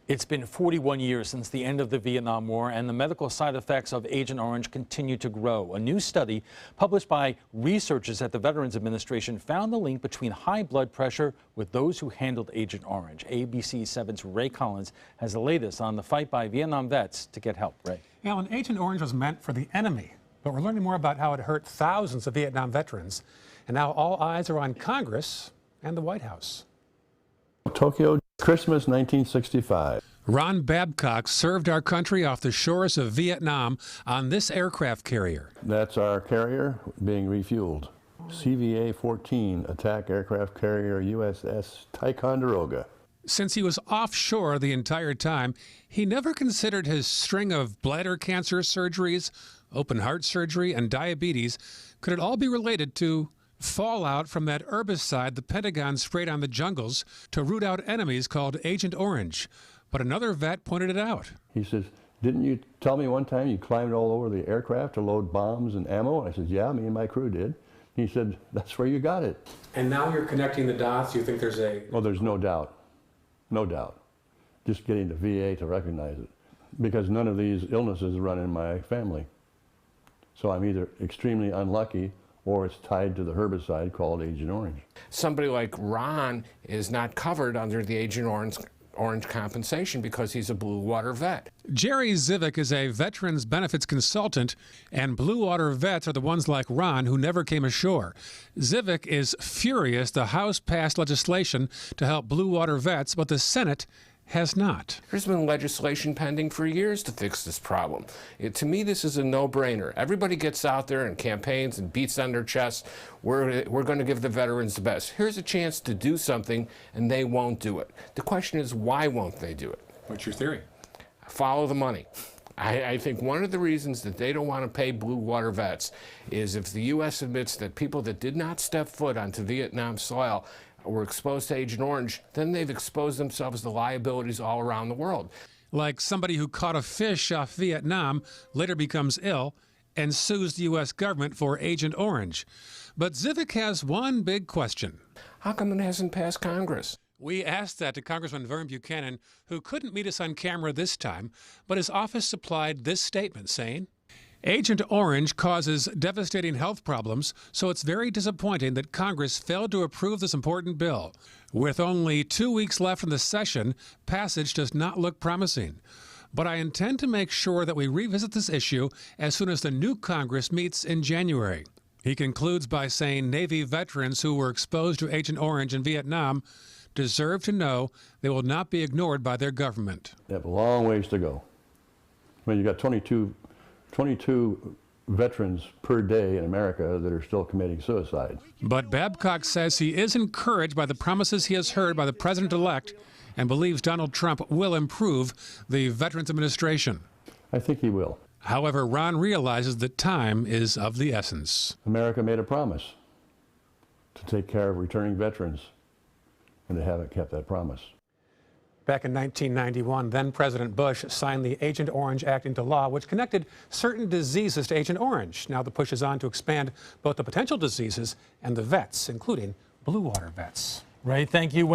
It's been 41 years since the end of the Vietnam War, and the medical side effects of Agent Orange continue to grow. A new study published by researchers at the Veterans Administration found the link between high blood pressure with those who handled Agent Orange. ABC 7's Ray Collins has the latest on the fight by Vietnam vets to get help. Ray. Alan, Agent Orange was meant for the enemy, but we're learning more about how it hurt thousands of Vietnam veterans. And now all eyes are on Congress and the White House. Tokyo, Christmas 1965. Ron Babcock served our country off the shores of Vietnam on this aircraft carrier. That's our carrier being refueled. CVA-14 attack aircraft carrier USS Ticonderoga. Since he was offshore the entire time, he never considered his string of bladder cancer surgeries, open heart surgery, and diabetes. Could it all be related to fallout from that herbicide the Pentagon sprayed on the jungles to root out enemies called Agent Orange? But another vet pointed it out. He says, "Didn't you tell me one time you climbed all over the aircraft to load bombs and ammo?" I said, "Yeah, me and my crew did." He said, "That's where you got it." And now you're connecting the dots. You think there's a... Well, there's no doubt. No doubt. Just getting the VA to recognize it. Because none of these illnesses run in my family. So I'm either extremely unlucky or it's tied to the herbicide called Agent Orange. Somebody like Ron is not covered under the Agent Orange compensation because he's a Blue Water vet. Jerry Zivik is a veterans benefits consultant, and Blue Water vets are the ones like Ron who never came ashore. Zivik is furious the House passed legislation to help Blue Water vets, but the Senate has not. There's been legislation pending for years to fix this problem. To me, this is a no-brainer. Everybody gets out there and campaigns and beats on their chests. We're going to give the veterans the best. Here's a chance to do something, and they won't do it. The question is, why won't they do it? What's your theory? Follow the money. I think one of the reasons that they don't want to pay Blue Water vets is if the U.S. admits that people that did not step foot onto Vietnam soil were exposed to Agent Orange, then they've exposed themselves to liabilities all around the world. Like somebody who caught a fish off Vietnam, later becomes ill, and sues the U.S. government for Agent Orange. But Zivik has one big question. How come it hasn't passed Congress? We asked that to Congressman Vern Buchanan, who couldn't meet us on camera this time, but his office supplied this statement saying, Agent Orange causes devastating health problems, so it's very disappointing that Congress failed to approve this important bill. With only 2 weeks left in the session, passage does not look promising. But I intend to make sure that we revisit this issue as soon as the new Congress meets in January. He concludes by saying Navy veterans who were exposed to Agent Orange in Vietnam deserve to know they will not be ignored by their government. They have a long ways to go. When you got 22 veterans per day in America that are still committing suicide. But Babcock says he is encouraged by the promises he has heard by the president-elect and believes Donald Trump will improve the Veterans Administration. I think he will. However, Ron realizes that time is of the essence. America made a promise to take care of returning veterans, and they haven't kept that promise. Back in 1991, then-President Bush signed the Agent Orange Act into law, which connected certain diseases to Agent Orange. Now the push is on to expand both the potential diseases and the vets, including Blue Water vets. Ray, thank you.